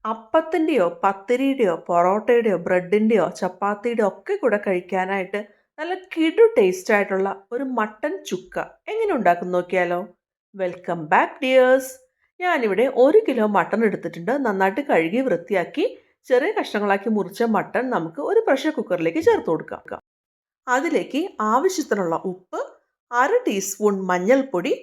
അപ്പത്തിൻ്റെയോ പത്തിരിയുടെയോ പൊറോട്ടയുടെയോ ബ്രെഡിൻ്റെയോ ചപ്പാത്തിയുടെയോ ഒക്കെ കൂടെ കഴിക്കാനായിട്ട് നല്ല കിടു ടേസ്റ്റ് ആയിട്ടുള്ള ഒരു മട്ടൻ ചുക്ക എങ്ങനെ ഉണ്ടാക്കും നോക്കിയാലോ. Welcome back dears. ഞാനിവിടെ 1 കിലോ മട്ടൺ എടുത്തിട്ടുണ്ട്. നന്നായിട്ട് കഴുകി വൃത്തിയാക്കി ചെറിയ കഷ്ണങ്ങളാക്കി മുറിച്ച മട്ടൺ നമുക്ക് ഒരു പ്രഷർ കുക്കറിലേക്ക് ചേർത്ത് കൊടുക്കാം. അതിലേക്ക് ആവശ്യത്തിനുള്ള ഉപ്പ്, 1/2 ടീസ്പൂൺ മഞ്ഞൾപ്പൊടി,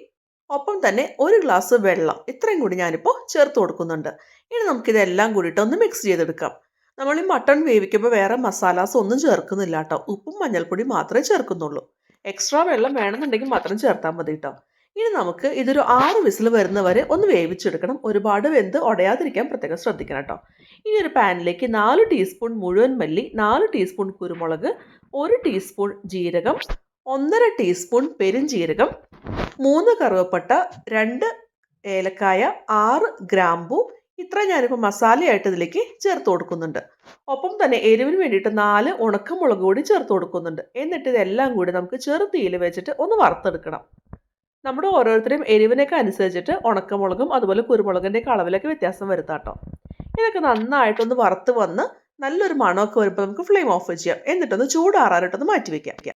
ഒപ്പം തന്നെ 1 ഗ്ലാസ് വെള്ളം, ഇത്രയും കൂടി ഞാനിപ്പോൾ ചേർത്ത് കൊടുക്കുന്നുണ്ട്. ഇനി നമുക്കിതെല്ലാം കൂടിയിട്ട് ഒന്ന് മിക്സ് ചെയ്തെടുക്കാം. നമ്മൾ ഈ മട്ടൺ വേവിക്കുമ്പോൾ വേറെ മസാലാസ് ഒന്നും ചേർക്കുന്നില്ല കേട്ടോ. ഉപ്പും മഞ്ഞൾപ്പൊടി മാത്രമേ ചേർക്കുന്നുള്ളൂ. എക്സ്ട്രാ വെള്ളം വേണമെന്നുണ്ടെങ്കിൽ മാത്രം ചേർത്താൽ മതി കേട്ടോ. ഇനി നമുക്ക് ഇതൊരു 6 വിസിൽ വരുന്നവരെ ഒന്ന് വേവിച്ചെടുക്കണം. ഒരുപാട് വെന്ത് ഉടയാതിരിക്കാൻ പ്രത്യേകം ശ്രദ്ധിക്കണം കേട്ടോ. ഇനി ഒരു പാനിലേക്ക് 4 ടീസ്പൂൺ മുഴുവൻ മല്ലി, 4 ടീസ്പൂൺ കുരുമുളക്, 1 ടീസ്പൂൺ ജീരകം, 1.5 ടീസ്പൂൺ പെരുംജീരകം, 3 കറുവപ്പട്ട, 2 ഏലക്കായ, 6 ഗ്രാമ്പു, ഇത്ര ഞാനിപ്പോൾ മസാലയായിട്ട് ഇതിലേക്ക് ചേർത്ത് കൊടുക്കുന്നുണ്ട്. ഒപ്പം തന്നെ എരിവിന് വേണ്ടിയിട്ട് 4 ഉണക്കമുളക് കൂടി ചേർത്ത് കൊടുക്കുന്നുണ്ട്. എന്നിട്ട് ഇതെല്ലാം കൂടി നമുക്ക് ചെറുതീയിൽ വെച്ചിട്ട് ഒന്ന് വറുത്തെടുക്കണം. നമ്മുടെ ഓരോരുത്തരും എരിവിനൊക്കെ അനുസരിച്ചിട്ട് ഉണക്കമുളകും അതുപോലെ കുരുമുളകിൻ്റെയൊക്കെ അളവിലൊക്കെ വ്യത്യാസം വരുത്താട്ടോ. ഇതൊക്കെ നന്നായിട്ടൊന്ന് വറുത്ത് വന്ന് നല്ലൊരു മണമൊക്കെ വരുമ്പോൾ നമുക്ക് ഫ്ലെയിം ഓഫ് ചെയ്യാം. എന്നിട്ടൊന്ന് ചൂടാറാനായിട്ടൊന്ന് മാറ്റി വയ്ക്കാം.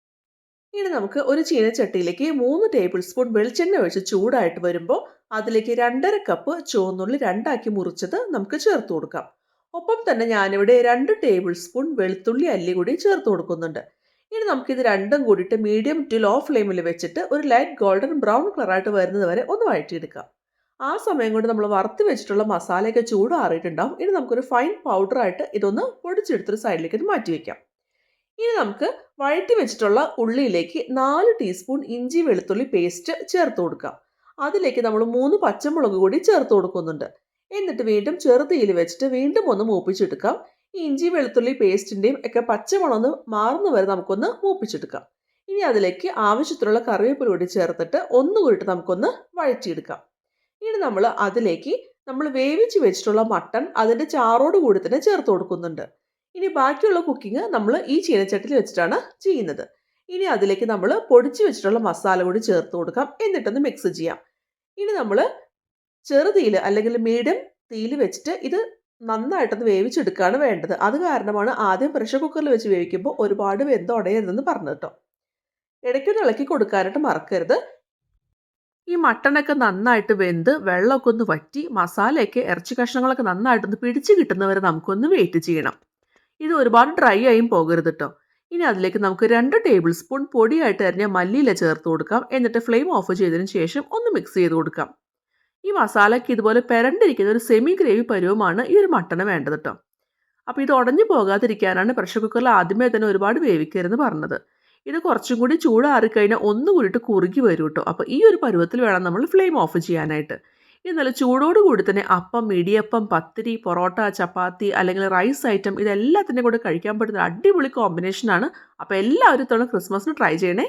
ഇനി നമുക്ക് ഒരു ചീനച്ചട്ടിയിലേക്ക് 3 ടേബിൾ സ്പൂൺ വെളിച്ചെണ്ണ ഒഴിച്ച് ചൂടായിട്ട് വരുമ്പോൾ അതിലേക്ക് 2.5 കപ്പ് ചുവന്നുള്ളി രണ്ടാക്കി മുറിച്ചത് നമുക്ക് ചേർത്ത് കൊടുക്കാം. ഒപ്പം തന്നെ ഞാനിവിടെ 2 ടേബിൾ സ്പൂൺ വെളുത്തുള്ളി അല്ലി കൂടി ചേർത്ത് കൊടുക്കുന്നുണ്ട്. ഇനി നമുക്കിത് രണ്ടും കൂടിയിട്ട് മീഡിയം ടു ലോ ഫ്ലെയിമിൽ വെച്ചിട്ട് ഒരു ലൈറ്റ് ഗോൾഡൻ ബ്രൗൺ കളറായിട്ട് വരുന്നത് വരെ ഒന്ന് വഴറ്റിയെടുക്കാം. ആ സമയം കൊണ്ട് നമ്മൾ വറുത്ത് വെച്ചിട്ടുള്ള മസാലയൊക്കെ ചൂടാറിയിട്ടുണ്ടാവും. ഇനി നമുക്കൊരു ഫൈൻ പൗഡറായിട്ട് ഇതൊന്ന് പൊടിച്ചെടുത്തൊരു സൈഡിലേക്ക് മാറ്റി വയ്ക്കാം. ഇനി നമുക്ക് വഴറ്റി വെച്ചിട്ടുള്ള ഉള്ളിയിലേക്ക് 4 ടീസ്പൂൺ ഇഞ്ചി വെളുത്തുള്ളി പേസ്റ്റ് ചേർത്ത് കൊടുക്കാം. അതിലേക്ക് നമ്മൾ 3 പച്ചമുളക് കൂടി ചേർത്ത് കൊടുക്കുന്നുണ്ട്. എന്നിട്ട് വീണ്ടും ചെറുതീയിൽ വെച്ചിട്ട് വീണ്ടും ഒന്ന് മൂപ്പിച്ചെടുക്കാം. ഈ ഇഞ്ചി വെളുത്തുള്ളി പേസ്റ്റിൻ്റെയും ഒക്കെ പച്ചമണം ഒന്ന് മാറുന്ന വരെ നമുക്കൊന്ന് മൂപ്പിച്ചെടുക്കാം. ഇനി അതിലേക്ക് ആവശ്യത്തിനുള്ള കറിവേപ്പില കൂടി ചേർത്തിട്ട് ഒന്നുകൂടിയിട്ട് നമുക്കൊന്ന് വഴറ്റിയെടുക്കാം. ഇനി അതിലേക്ക് നമ്മൾ വേവിച്ച് വെച്ചിട്ടുള്ള മട്ടൺ അതിൻ്റെ ചാറോട് കൂടി തന്നെ ചേർത്ത് കൊടുക്കുന്നുണ്ട്. ഇനി ബാക്കിയുള്ള കുക്കിംഗ് നമ്മൾ ഈ ചീനച്ചട്ടിയിൽ വെച്ചിട്ടാണ് ചെയ്യുന്നത്. ഇനി അതിലേക്ക് നമ്മൾ പൊടിച്ച് വെച്ചിട്ടുള്ള മസാല കൂടി ചേർത്ത് കൊടുക്കാം. എന്നിട്ടൊന്ന് മിക്സ് ചെയ്യാം. ഇനി നമ്മൾ ചെറുതീയിൽ അല്ലെങ്കിൽ മീഡിയം തീയിൽ വെച്ചിട്ട് ഇത് നന്നായിട്ടൊന്ന് വേവിച്ചെടുക്കുകയാണ് വേണ്ടത്. അത് കാരണമാണ് ആദ്യം പ്രഷർ കുക്കറിൽ വെച്ച് വേവിക്കുമ്പോൾ ഒരുപാട് വെന്ത് ഉടയരുതെന്ന് പറഞ്ഞത് കേട്ടോ. ഇടയ്ക്കൊന്ന് ഇളക്കി കൊടുക്കാനായിട്ട് മറക്കരുത്. ഈ മട്ടണൊക്കെ നന്നായിട്ട് വെന്ത് വെള്ളമൊക്കെ ഒന്ന് വറ്റി മസാലയൊക്കെ ഇറച്ചി കഷ്ണങ്ങളൊക്കെ നന്നായിട്ടൊന്ന് പിടിച്ച് കിട്ടുന്നവരെ നമുക്കൊന്ന് വെയിറ്റ് ചെയ്യണം. ഇത് ഒരുപാട് ഡ്രൈ ആയും പോകരുത് കേട്ടോ. ഇനി അതിലേക്ക് നമുക്ക് 2 ടേബിൾ സ്പൂൺ പൊടിയായിട്ട് അരിഞ്ഞ മല്ലിയില ചേർത്ത് കൊടുക്കാം. എന്നിട്ട് ഫ്ലെയിം ഓഫ് ചെയ്തതിന് ശേഷം ഒന്ന് മിക്സ് ചെയ്ത് കൊടുക്കാം. ഈ മസാലയ്ക്ക് ഇതുപോലെ പെരണ്ടിരിക്കുന്ന ഒരു സെമി ഗ്രേവി പരുവമാണ് ഈ ഒരു മട്ടണ് വേണ്ടത് കേട്ടോ. അപ്പോൾ ഇത് ഉടഞ്ഞു പോകാതിരിക്കാനാണ് പ്രഷർ കുക്കറിൽ ആദ്യമേ തന്നെ ഒരുപാട് വേവിക്കരുതെന്ന് പറഞ്ഞത്. ഇത് കുറച്ചും കൂടി ചൂടാറിക്കഴിഞ്ഞാൽ ഒന്നുകൂടിയിട്ട് കുറുകി വരും കേട്ടോ. അപ്പോൾ ഈ ഒരു പരുവത്തിൽ വേണം നമ്മൾ ഫ്ലെയിം ഓഫ് ചെയ്യാനായിട്ട്. ഇത് നല്ല ചൂടോട് കൂടി തന്നെ അപ്പം, ഇടിയപ്പം, പത്തിരി, പൊറോട്ട, ചപ്പാത്തി അല്ലെങ്കിൽ റൈസ് ഐറ്റം ഇതെല്ലാത്തിൻ്റെ കൂടെ കഴിക്കാൻ പറ്റുന്ന അടിപൊളി കോമ്പിനേഷനാണ്. അപ്പോൾ എല്ലാവരും ഇത്തവണ ക്രിസ്മസിന് ട്രൈ ചെയ്യണേ.